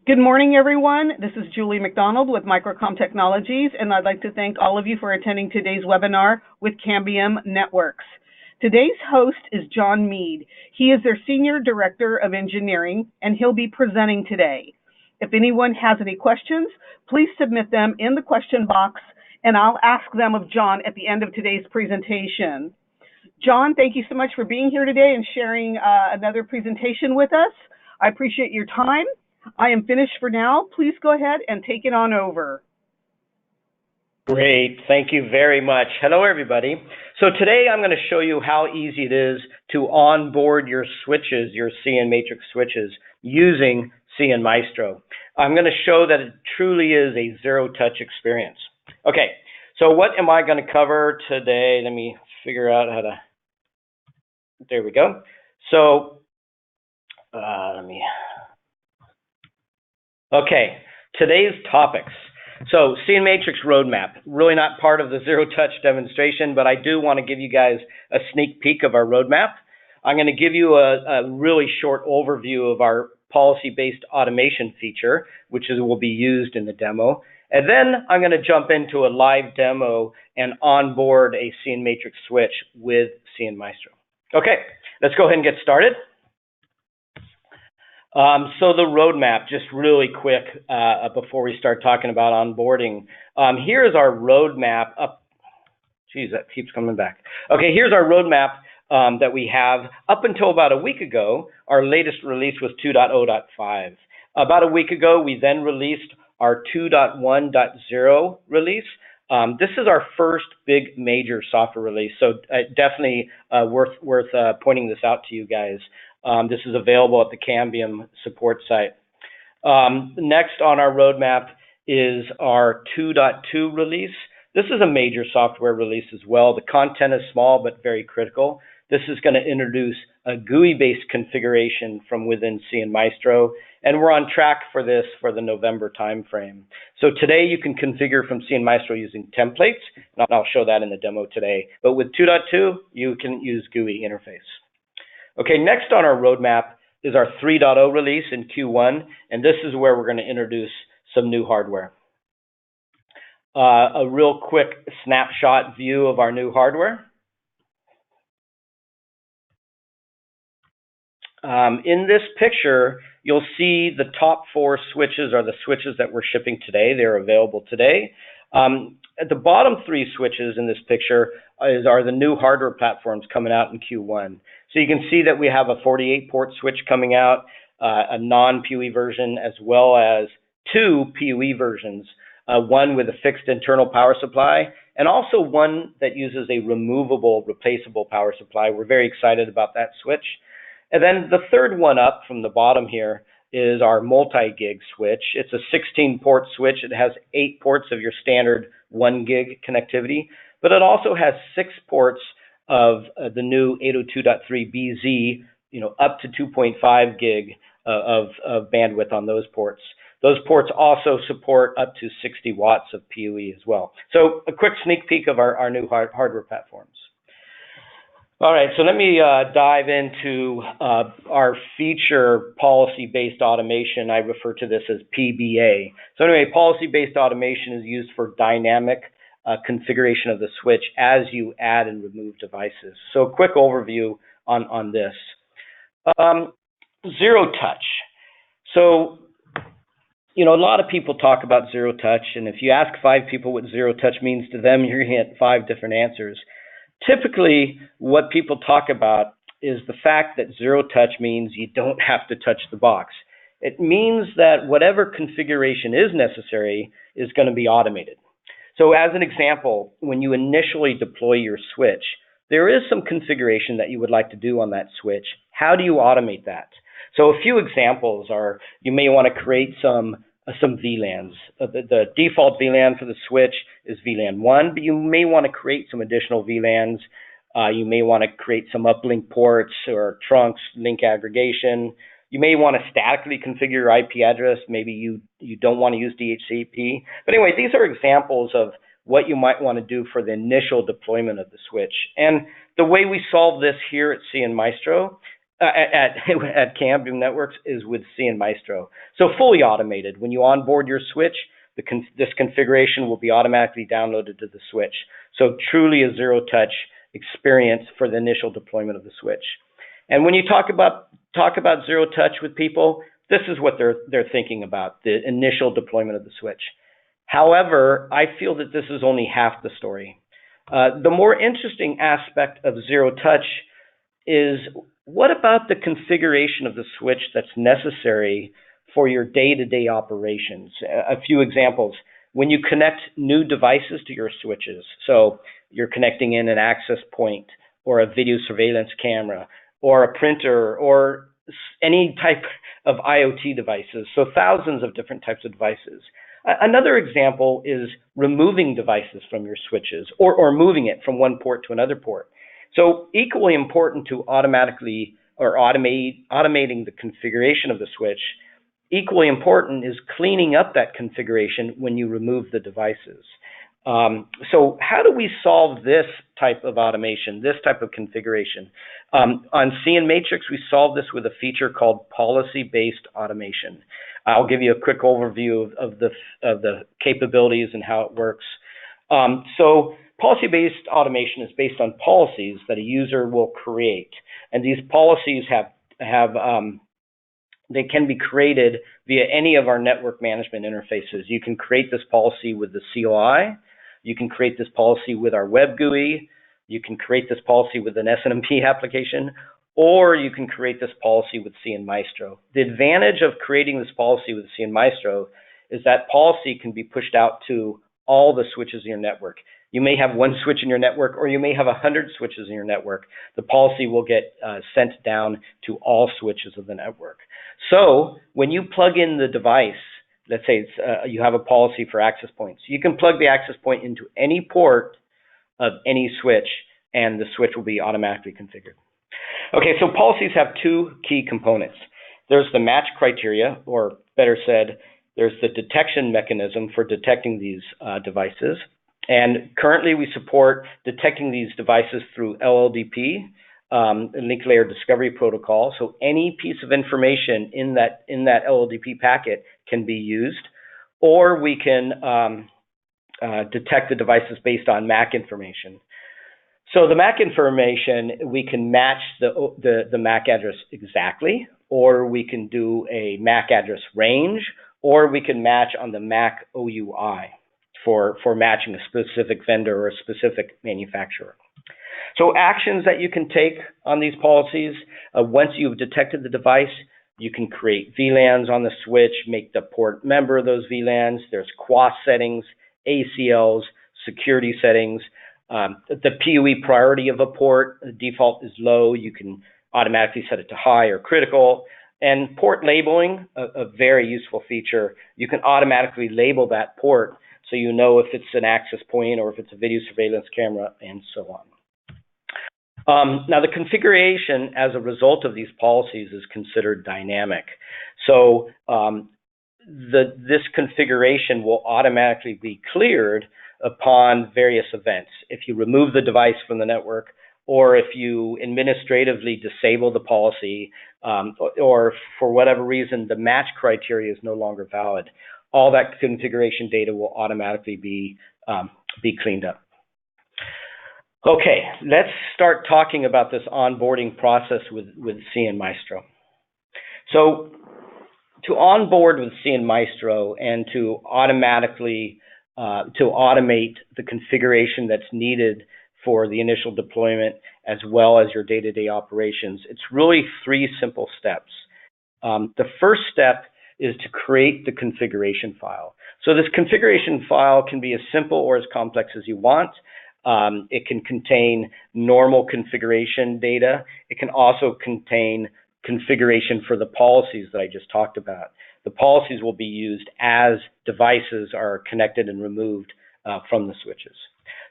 Good morning, everyone. This is Julie McDonald with Microcom Technologies, and I'd like to thank all of you for attending today's webinar with Cambium Networks. Today's host is John Mead. He is their Senior Director of Engineering, and he'll be presenting today. If anyone has any questions, please submit them in the question box, and I'll ask them of John at the end of today's presentation. John, thank you so much for being here today and sharing another presentation with us. I appreciate your time. I am finished for now. Please go ahead and take it on over. Great. Thank you very much. Hello, everybody. So today I'm going to show you how easy it is to onboard your switches, your cnMatrix switches, using cnMaestro. I'm going to show that it truly is a zero-touch experience. Okay, so what am I going to cover today? Let me figure out how to... There we go. So Okay, today's topics. So cnMatrix roadmap, really not part of the zero-touch demonstration, but I do want to give you guys a sneak peek of our roadmap. I'm going to give you a really short overview of our policy-based automation feature, which will be used in the demo. And then I'm going to jump into a live demo and onboard a cnMatrix switch with cnMaestro. Okay, let's go ahead and get started. So the roadmap, just really quick before we start talking about onboarding. Here's our roadmap up. Geez, that keeps coming back. Okay, here's our roadmap that we have. Up until about a week ago, our latest release was 2.0.5. About a week ago, we then released our 2.1.0 release. This is our first big major software release, so definitely worth pointing this out to you guys. This is available at the Cambium support site. Next on our roadmap is our 2.2 release. This is a major software release as well. The content is small but very critical. This is going to introduce a GUI-based configuration from within cnMaestro, and we're on track for this for the November timeframe. So today you can configure from cnMaestro using templates, and I'll show that in the demo today. But with 2.2, you can use GUI interface. Okay, next on our roadmap is our 3.0 release in Q1, and this is where we're going to introduce some new hardware. A real quick snapshot view of our new hardware. In this picture, you'll see the top 4 switches are the switches that we're shipping today. They're available today. At the bottom 3 switches in this picture are the new hardware platforms coming out in Q1. So you can see that we have a 48-port switch coming out, a non-PoE version, as well as 2 PoE versions, one with a fixed internal power supply, and also one that uses a removable, replaceable power supply. We're very excited about that switch. And then the third one up from the bottom here is our multi-gig switch. It's a 16-port switch. It has 8 ports of your standard 1 gig connectivity, but it also has 6 ports of the new 802.3BZ, up to 2.5 gig of bandwidth on those ports. Those ports also support up to 60 watts of PoE as well. So a quick sneak peek of our new hardware platforms. All right, so let me dive into our feature policy-based automation. I refer to this as PBA. So anyway, policy-based automation is used for dynamic configuration of the switch as you add and remove devices. So a quick overview on this. Zero touch. So, a lot of people talk about zero touch, and if you ask 5 people what zero touch means to them, you're going to get 5 different answers. Typically, what people talk about is the fact that zero touch means you don't have to touch the box. It means that whatever configuration is necessary is going to be automated. So as an example, when you initially deploy your switch, there is some configuration that you would like to do on that switch. How do you automate that? So a few examples are, you may want to create some VLANs. The default VLAN for the switch is VLAN 1, but you may want to create some additional VLANs. You may want to create some uplink ports or trunks, link aggregation. You may want to statically configure your IP address. Maybe you don't want to use DHCP. But anyway, these are examples of what you might want to do for the initial deployment of the switch. And the way we solve this here at cnMaestro at Cambium Networks is with cnMaestro. So fully automated. When you onboard your switch, this configuration will be automatically downloaded to the switch. So truly a zero-touch experience for the initial deployment of the switch. And when you talk about zero-touch with people, this is what they're thinking about, the initial deployment of the switch. However, I feel that this is only half the story. The more interesting aspect of zero-touch is, what about the configuration of the switch that's necessary for your day-to-day operations? A few examples. When you connect new devices to your switches, so you're connecting in an access point or a video surveillance camera or a printer or any type of IoT devices, so thousands of different types of devices. Another example is removing devices from your switches or moving it from one port to another port. So equally important to automatically or automating the configuration of the switch, equally important is cleaning up that configuration when you remove the devices. So how do we solve this type of automation, this type of configuration? On cnMatrix, we solve this with a feature called policy-based automation. I'll give you a quick overview of the capabilities and how it works. So policy-based automation is based on policies that a user will create, and these policies they can be created via any of our network management interfaces. You can create this policy with the CLI. You can create this policy with our web GUI. You can create this policy with an SNMP application, or you can create this policy with cnMaestro. The advantage of creating this policy with cnMaestro is that policy can be pushed out to all the switches in your network. You may have one switch in your network, or you may have 100 switches in your network. The policy will get sent down to all switches of the network. So when you plug in the device, let's say you have a policy for access points, you can plug the access point into any port of any switch, and the switch will be automatically configured. Okay, so policies have two key components. There's the match criteria, or better said, there's the detection mechanism for detecting these devices. And currently we support detecting these devices through LLDP, link layer discovery protocol. So any piece of information in that LLDP packet can be used, or we can detect the devices based on MAC information. So the MAC information, we can match the MAC address exactly, or we can do a MAC address range, or we can match on the MAC OUI for matching a specific vendor or a specific manufacturer. So actions that you can take on these policies, once you've detected the device, you can create VLANs on the switch, make the port member of those VLANs. There's QoS settings, ACLs, security settings. The PoE priority of a port, the default is low. You can automatically set it to high or critical. And port labeling, a very useful feature. You can automatically label that port so you know if it's an access point or if it's a video surveillance camera, and so on. Now, the configuration as a result of these policies is considered dynamic. So this configuration will automatically be cleared upon various events. If you remove the device from the network, or if you administratively disable the policy, or for whatever reason the match criteria is no longer valid, all that configuration data will automatically be cleaned up. Okay, let's start talking about this onboarding process with cnMaestro. So to onboard with cnMaestro and to automatically automate the configuration that's needed for the initial deployment as well as your day-to-day operations, it's really three simple steps. The first step is to create the configuration file. So this configuration file can be as simple or as complex as you want. It can contain normal configuration data. It can also contain configuration for the policies that I just talked about. The policies will be used as devices are connected and removed from the switches.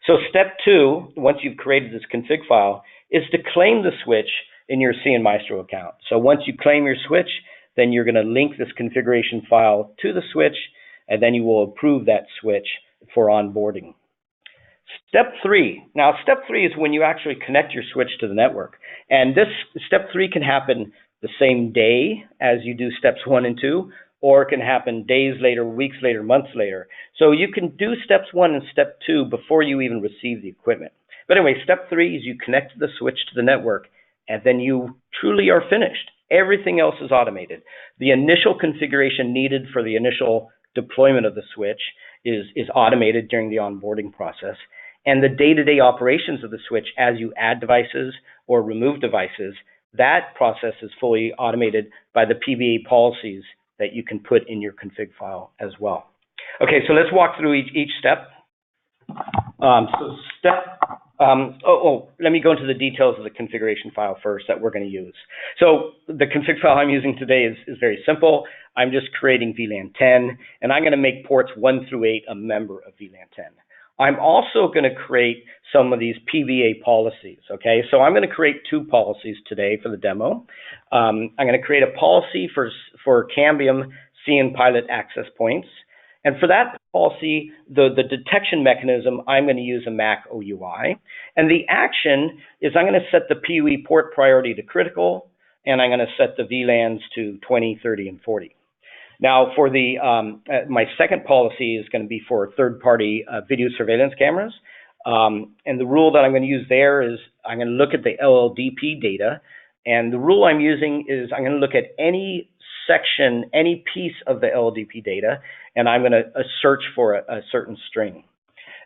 So step two, once you've created this config file, is to claim the switch in your cnMaestro account. So once you claim your switch, then you're going to link this configuration file to the switch, and then you will approve that switch for onboarding. Step 3. Now, step 3 is when you actually connect your switch to the network. And this step 3 can happen the same day as you do steps 1 and 2, or it can happen days later, weeks later, months later. So you can do steps 1 and step 2 before you even receive the equipment. But anyway, step 3 is you connect the switch to the network, and then you truly are finished. Everything else is automated. The initial configuration needed for the initial deployment of the switch is automated during the onboarding process. And the day-to-day operations of the switch as you add devices or remove devices, that process is fully automated by the PBA policies that you can put in your config file as well. Okay, so let's walk through each step. Let me go into the details of the configuration file first that we're going to use. So the config file I'm using today is very simple. I'm just creating VLAN 10, and I'm going to make ports 1 through 8 a member of VLAN 10. I'm also going to create some of these PBA policies, okay? So I'm going to create 2 policies today for the demo. I'm going to create a policy for Cambium cnPilot access points. And for that policy, the detection mechanism, I'm going to use a Mac OUI. And the action is I'm going to set the PUE port priority to critical, and I'm going to set the VLANs to 20, 30, and 40. Now, for the my second policy is going to be for third-party video surveillance cameras. And the rule that I'm going to use there is I'm going to look at the LLDP data. And the rule I'm using is I'm going to look at any section, any piece of the LLDP data, and I'm going to search for a certain string.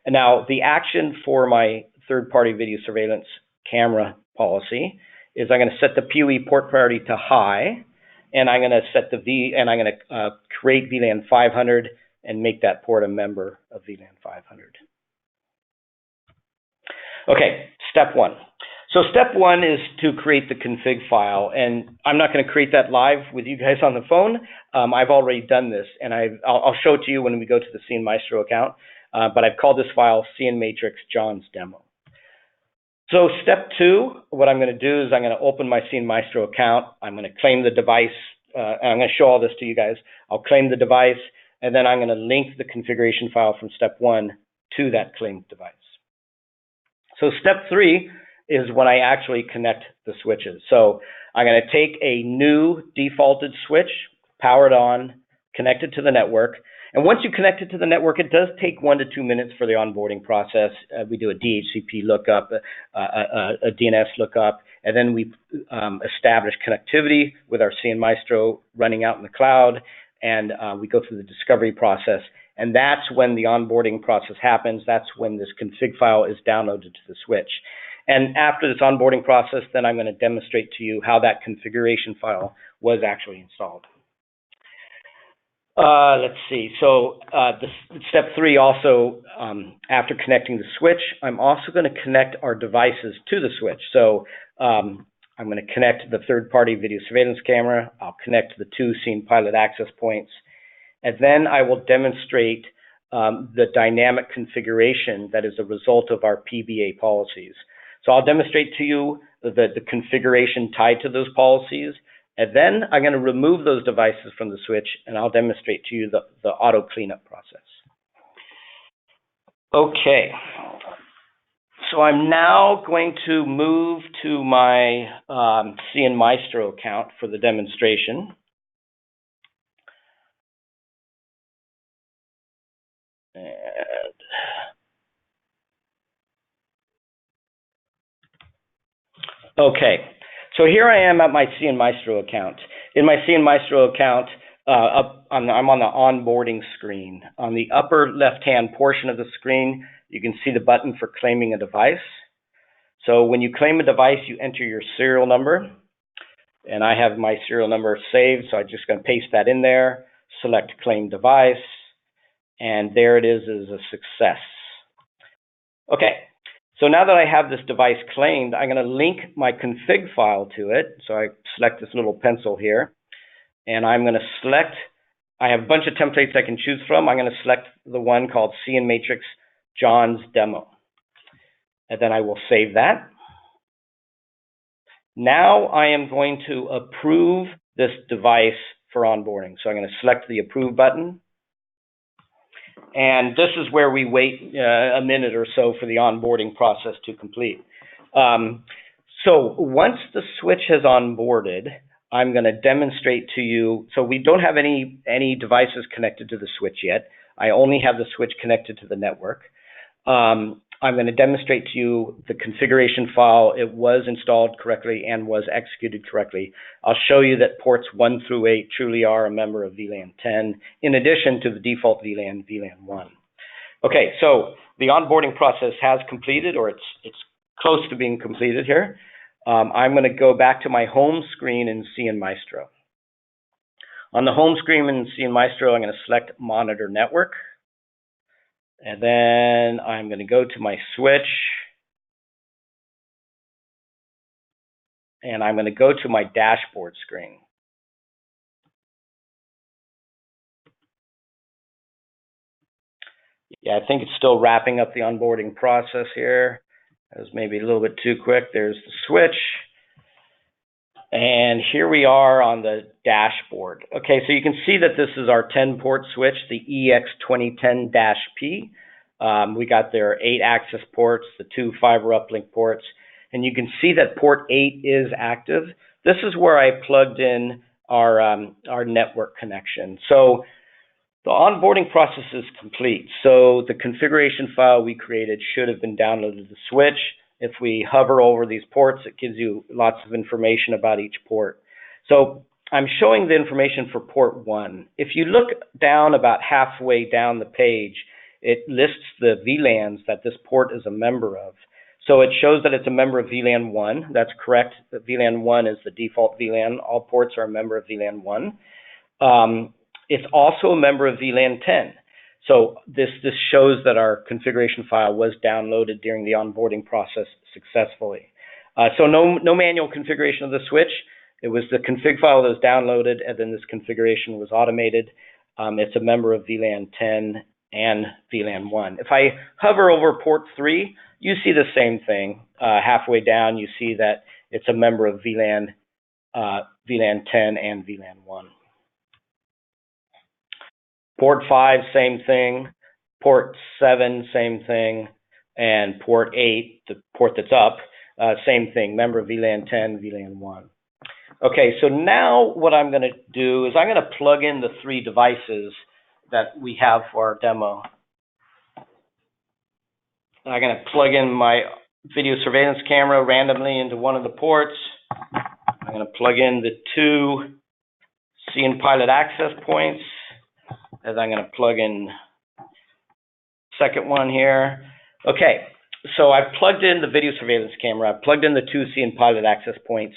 And now, the action for my third-party video surveillance camera policy is I'm going to set the PUE port priority to high, and I'm going to set I'm going to create VLAN 500 and make that port a member of VLAN 500. Okay, step 1. So step 1 is to create the config file, and I'm not going to create that live with you guys on the phone. I've already done this, and I'll show it to you when we go to the cnMaestro account, but I've called this file cnMatrix-John's demo. So step 2, what I'm going to do is I'm going to open my cnMaestro account. I'm going to claim the device, and I'm going to show all this to you guys. I'll claim the device, and then I'm going to link the configuration file from step 1 to that claimed device. So step 3 is when I actually connect the switches. So I'm going to take a new defaulted switch, powered on, connected to the network. And once you connect it to the network, it does take 1 to 2 minutes for the onboarding process. We do a DHCP lookup, a DNS lookup, and then we establish connectivity with our cnMaestro running out in the cloud, and we go through the discovery process. And that's when the onboarding process happens. That's when this config file is downloaded to the switch. And after this onboarding process, then I'm going to demonstrate to you how that configuration file was actually installed. Let's see. So step 3 also, after connecting the switch, I'm also going to connect our devices to the switch. So I'm going to connect the third-party video surveillance camera. I'll connect the 2 cnPilot access points. And then I will demonstrate the dynamic configuration that is a result of our PBA policies. So I'll demonstrate to you the configuration tied to those policies, and then I'm going to remove those devices from the switch, and I'll demonstrate to you the auto cleanup process. Okay, so I'm now going to move to my cnMaestro account for the demonstration. Okay, so here I am at my cnMaestro account. In my cnMaestro account, I'm on the onboarding screen. On the upper left-hand portion of the screen, you can see the button for claiming a device. So when you claim a device, you enter your serial number. And I have my serial number saved, so I'm just going to paste that in there, select claim device, and there it is as a success. Okay. So now that I have this device claimed, I'm going to link my config file to it. So I select this little pencil here, and I'm going to select, I have a bunch of templates I can choose from. I'm going to select the one called cnMatrix-John's demo. And then I will save that. Now I am going to approve this device for onboarding. So I'm going to select the approve button. And this is where we wait a minute or so for the onboarding process to complete. So once the switch has onboarded, I'm going to demonstrate to you. So we don't have any devices connected to the switch yet. I only have the switch connected to the network. I'm going to demonstrate to you the configuration file. It was installed correctly and was executed correctly. I'll show you that ports 1 through 8 truly are a member of VLAN 10, in addition to the default VLAN, VLAN 1. Okay, so the onboarding process has completed, or it's close to being completed here. I'm going to go back to my home screen in cnMaestro. On the home screen in cnMaestro, I'm going to select Monitor Network. And then I'm going to go to my switch. And I'm going to go to my dashboard screen. Yeah, I think it's still wrapping up the onboarding process here. That was maybe a little bit too quick. There's the switch. And here we are on the dashboard. Okay, so you can see that this is our 10-port switch, the EX2010-P. We got their 8 access ports, the 2 fiber uplink ports, and you can see that port 8 is active. This is where I plugged in our network connection. So the onboarding process is complete. So the configuration file we created should have been downloaded to the switch. If we hover over these ports, it gives you lots of information about each port. So I'm showing the information for port 1. If you look down about halfway down the page, it lists the VLANs that this port is a member of. So it shows that it's a member of VLAN 1. That's correct. The VLAN 1 is the default VLAN. All ports are a member of VLAN 1. It's also a member of VLAN 10. So this shows that our configuration file was downloaded during the onboarding process successfully. So no manual configuration of the switch. It was the config file that was downloaded, and then this configuration was automated. It's a member of VLAN 10 and VLAN 1. If I hover over port 3, you see the same thing. Halfway down, you see that it's a member of VLAN 10 and VLAN 1. Port 5, same thing. Port 7, same thing. And port 8, the port that's up, same thing, member of VLAN 10, VLAN 1. Okay, so now what I'm going to do is I'm going to plug in the 3 devices that we have for our demo. I'm going to plug in my video surveillance camera randomly into one of the ports. I'm going to plug in the 2 cnPilot access points. As I'm going to plug in second one here. Okay, so I've plugged in the video surveillance camera. I've plugged in the 2 cnPilot access points.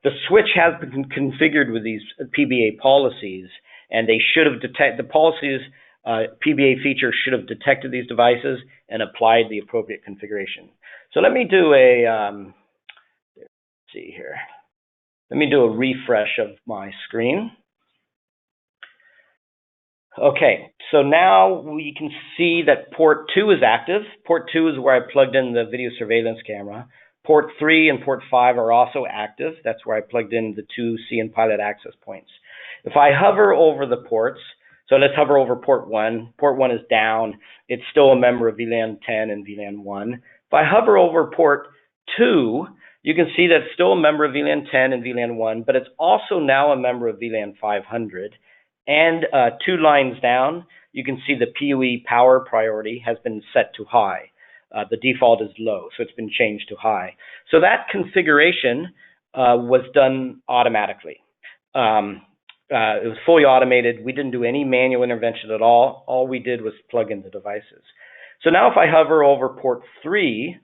The switch has been configured with these PBA policies, and they should have detected the policies. PBA feature should have detected these devices and applied the appropriate configuration. So let me do a let's see here. Let me do a refresh of my screen. Okay, so now we can see that port 2 is active. Port 2 is where I plugged in the video surveillance camera. Port 3 and port 5 are also active. That's where I plugged in the 2 cnPilot access points. If I hover over the ports, so let's hover over port 1. Port 1 is down. It's still a member of VLAN 10 and VLAN 1. If I hover over port 2, you can see that it's still a member of VLAN 10 and VLAN 1, but it's also now a member of VLAN 500. And 2 lines down, you can see the PoE power priority has been set to high. The default is low, so it's been changed to high. So that configuration was done automatically. It was fully automated. We didn't do any manual intervention at all. All we did was plug in the devices. So now if I hover over port 3,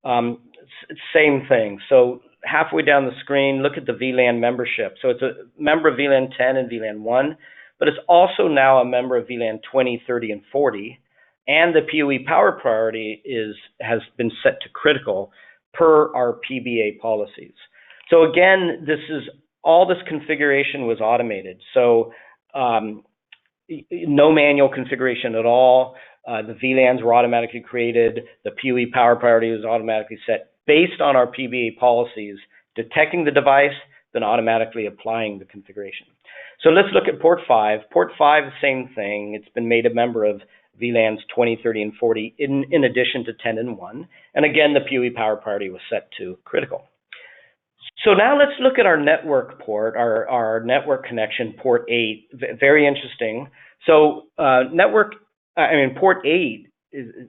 same thing. So halfway down the screen, look at the VLAN membership. So it's a member of VLAN 10 and VLAN 1. But it's also now a member of VLAN 20, 30, and 40, and the PoE power priority has been set to critical per our PBA policies. So again, all this configuration was automated. So no manual configuration at all. The VLANs were automatically created. The PoE power priority was automatically set based on our PBA policies, detecting the device, then automatically applying the configuration. So let's look at port 5. Port 5, same thing. It's been made a member of VLANs 20, 30, and 40 in addition to 10 and 1. And again, the PoE power priority was set to critical. So now let's look at our network port, our network connection, port 8. Very interesting. So port 8,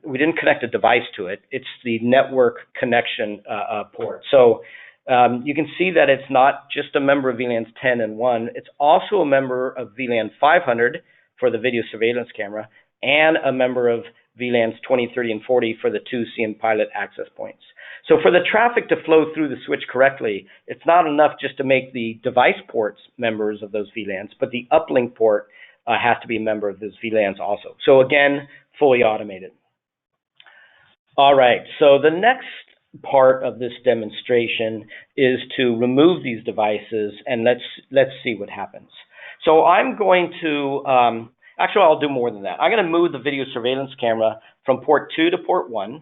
we didn't connect a device to it. It's the network connection port. So you can see that it's not just a member of VLANs 10 and 1. It's also a member of VLAN 500 for the video surveillance camera and a member of VLANs 20, 30, and 40 for the 2 cnPilot access points. So for the traffic to flow through the switch correctly, it's not enough just to make the device ports members of those VLANs, but the uplink port has to be a member of those VLANs also. So again, fully automated. All right, so the next part of this demonstration is to remove these devices, and let's see what happens. So I'm going to, actually I'll do more than that. I'm going to move the video surveillance camera from port 2 to port 1,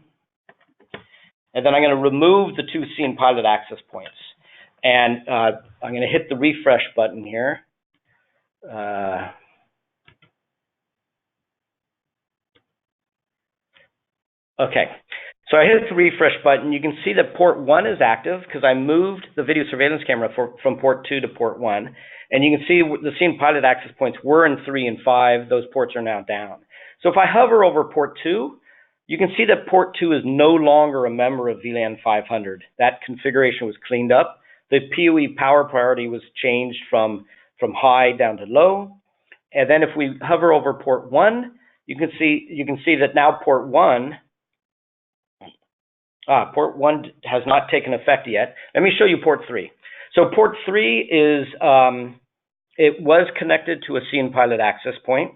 and then I'm going to remove the 2 cnPilot access points. And I'm going to hit the refresh button here. Okay, so I hit the refresh button. You can see that port 1 is active because I moved the video surveillance camera from port 2 to port 1. And you can see the cnPilot access points were in 3 and 5. Those ports are now down. So if I hover over port 2, you can see that port 2 is no longer a member of VLAN 500. That configuration was cleaned up. The PoE power priority was changed from high down to low. And then if we hover over port 1, you can see that now port 1 has not taken effect yet. Let me show you port 3. So port 3 is, it was connected to a cnPilot access point.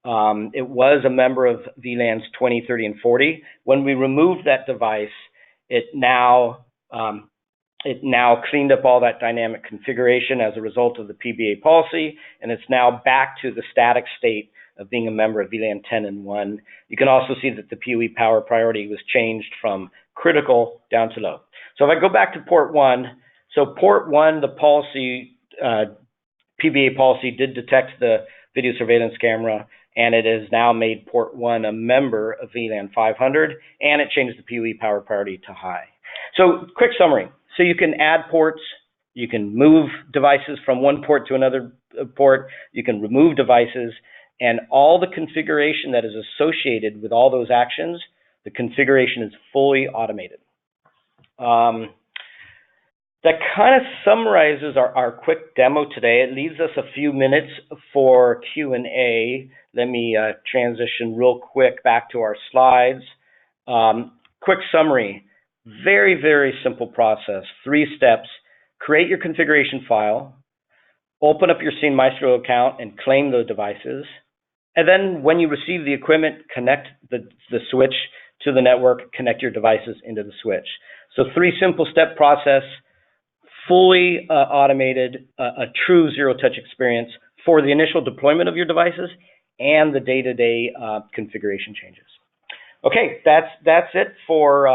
It was a member of VLANs 20, 30, and 40. When we removed that device, it now cleaned up all that dynamic configuration as a result of the PBA policy, and it's now back to the static state of being a member of VLAN 10 and 1. You can also see that the PoE power priority was changed from critical down to low. So if I go back to port 1, so port 1, the policy, PBA policy did detect the video surveillance camera, and it has now made port 1 a member of VLAN 500, and it changed the PoE power priority to high. So quick summary. So you can add ports, you can move devices from one port to another port, you can remove devices, and all the configuration that is associated with all those actions, the configuration is fully automated. That kind of summarizes our quick demo today. It leaves us a few minutes for Q&A. Let me transition real quick back to our slides. Quick summary, very, very simple process. 3 steps: create your configuration file, open up your cnMaestro account and claim those devices. And then when you receive the equipment, connect the switch to the network, connect your devices into the switch. So 3 simple step process, fully automated, a true zero-touch experience for the initial deployment of your devices and the day-to-day configuration changes. Okay, that's it for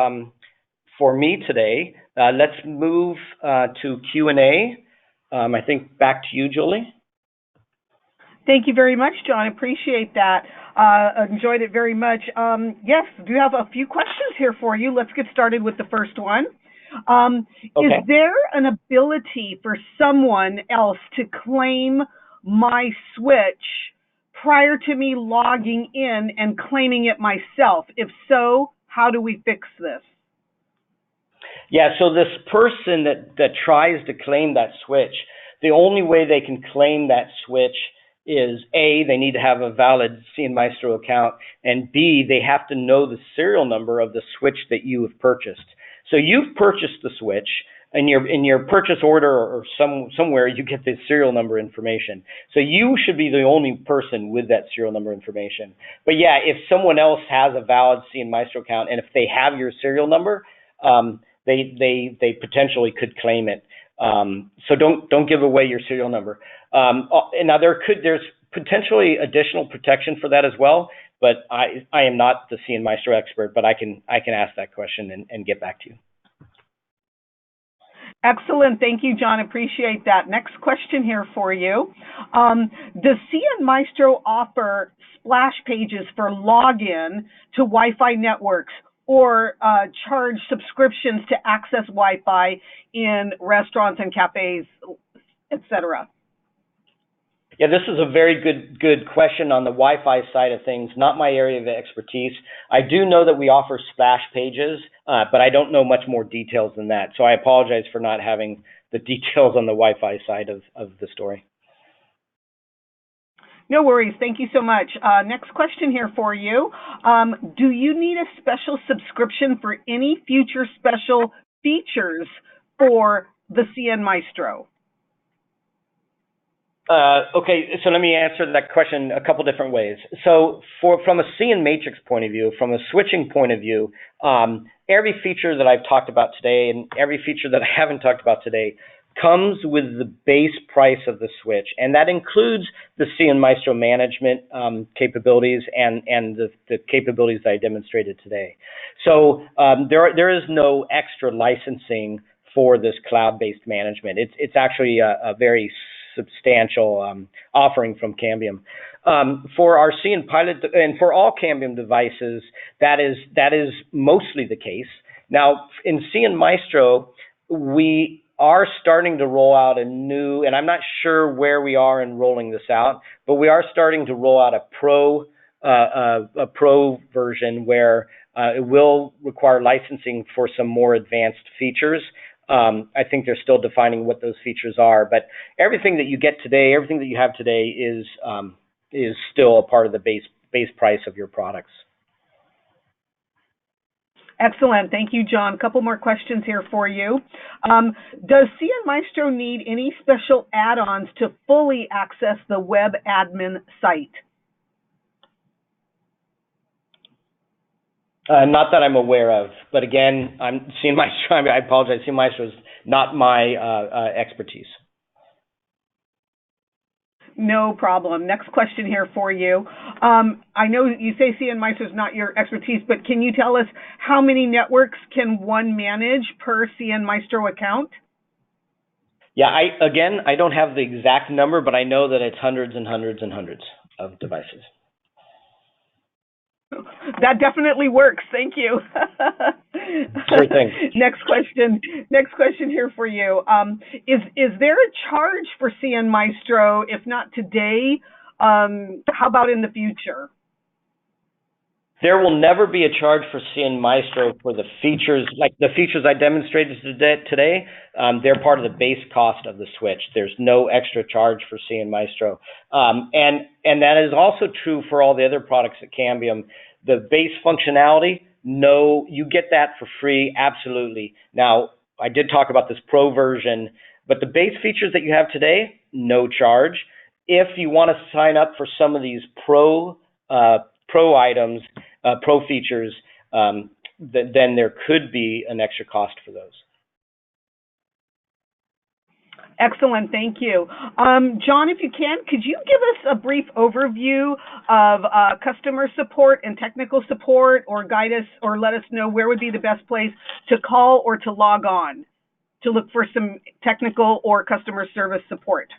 me today. Let's move to Q&A. I think back to you, Julie. Thank you very much, John. Appreciate that. Enjoyed it very much. Yes, do have a few questions here for you. Let's get started with the first one. Okay. Is there an ability for someone else to claim my switch prior to me logging in and claiming it myself? If so, how do we fix this? Yeah, so this person that tries to claim that switch, the only way they can claim that switch is A, they need to have a valid cnMaestro account, and B, they have to know the serial number of the switch that you have purchased. So you've purchased the switch, and in your purchase order or somewhere you get the serial number information. So you should be the only person with that serial number information. But yeah, if someone else has a valid cnMaestro account, and if they have your serial number, they potentially could claim it. So don't give away your serial number. And now there's potentially additional protection for that as well, but I am not the cnMaestro expert, but I can ask that question and get back to you. Excellent. Thank you, John. Appreciate that. Next question here for you. Does cnMaestro offer splash pages for login to Wi-Fi networks or charge subscriptions to access Wi-Fi in restaurants and cafes, etc.? Yeah, this is a very good question on the Wi-Fi side of things, not my area of expertise. I do know that we offer splash pages, but I don't know much more details than that. So I apologize for not having the details on the Wi-Fi side of the story. No worries. Thank you so much. Next question here for you. Do you need a special subscription for any future special features for the cnMaestro? Okay, so let me answer that question a couple different ways. So from a cnMatrix point of view, from a switching point of view, every feature that I've talked about today and every feature that I haven't talked about today comes with the base price of the switch, and that includes the cnMaestro management capabilities and the capabilities that I demonstrated today. So there is no extra licensing for this cloud-based management. It's actually a very substantial offering from Cambium. For our cnPilot and for all Cambium devices, that is mostly the case. Now, in cnMaestro, we are starting to roll out a new, and I'm not sure where we are in rolling this out, but we are starting to roll out a pro version where it will require licensing for some more advanced features. I think they're still defining what those features are, but everything that you get today, everything that you have today is still a part of the base price of your products. Excellent. Thank you, John. A couple more questions here for you. Does cnMaestro need any special add-ons to fully access the web admin site? Not that I'm aware of, but again, cnMaestro, I apologize, cnMaestro is not my expertise. No problem. Next question here for you. I know you say cnMaestro is not your expertise, but can you tell us how many networks can one manage per cnMaestro account? Yeah, I don't have the exact number, but I know that it's hundreds and hundreds and hundreds of devices. That definitely works. Thank you. Sure thing. Next question here for you. Is there a charge for cnMaestro? If not today, how about in the future? There will never be a charge for cnMaestro for the features, like the features I demonstrated today. They're part of the base cost of the switch. There's no extra charge for cnMaestro. And that is also true for all the other products at Cambium. The base functionality, no, you get that for free, absolutely. Now, I did talk about this Pro version, but the base features that you have today, no charge. If you want to sign up for some of these Pro items, Pro features, then there could be an extra cost for those. Excellent, thank you. John, if you can, could you give us a brief overview of customer support and technical support, or guide us or let us know where would be the best place to call or to log on to look for some technical or customer service support?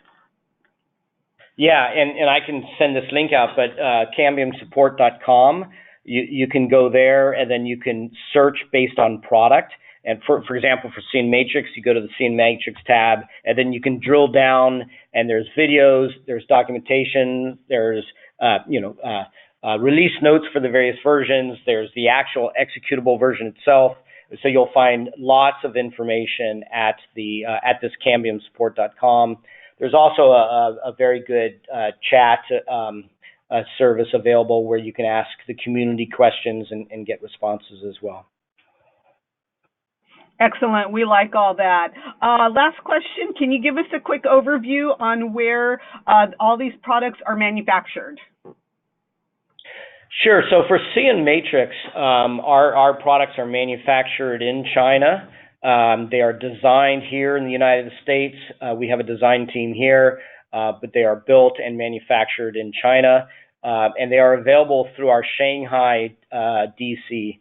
Yeah, and I can send this link out, but cambiumsupport.com, you can go there and then you can search based on product. And for example, for cnMatrix, you go to the cnMatrix tab, and then you can drill down, and there's videos, there's documentation, there's release notes for the various versions, there's the actual executable version itself. So you'll find lots of information at this cambiumsupport.com. There's also a very good chat service available where you can ask the community questions and get responses as well. Excellent. We like all that. Last question. Can you give us a quick overview on where all these products are manufactured? Sure. So for cnMatrix, our products are manufactured in China. They are designed here in the United States. We have a design team here, but they are built and manufactured in China, and they are available through our Shanghai DC.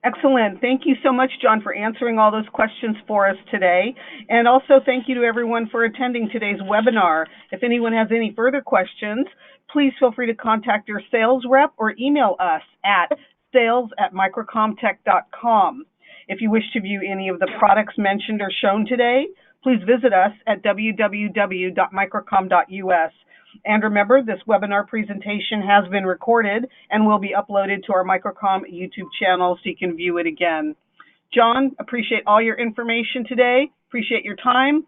Excellent. Thank you so much, John, for answering all those questions for us today. And also thank you to everyone for attending today's webinar. If anyone has any further questions, please feel free to contact your sales rep or email us at sales@microcomtech.com. If you wish to view any of the products mentioned or shown today, please visit us at www.microcom.us. And remember, this webinar presentation has been recorded and will be uploaded to our Microcom YouTube channel so you can view it again. John, appreciate all your information today. Appreciate your time.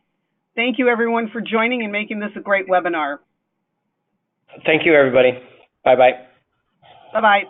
Thank you, everyone, for joining and making this a great webinar. Thank you, everybody. Bye-bye. Bye-bye.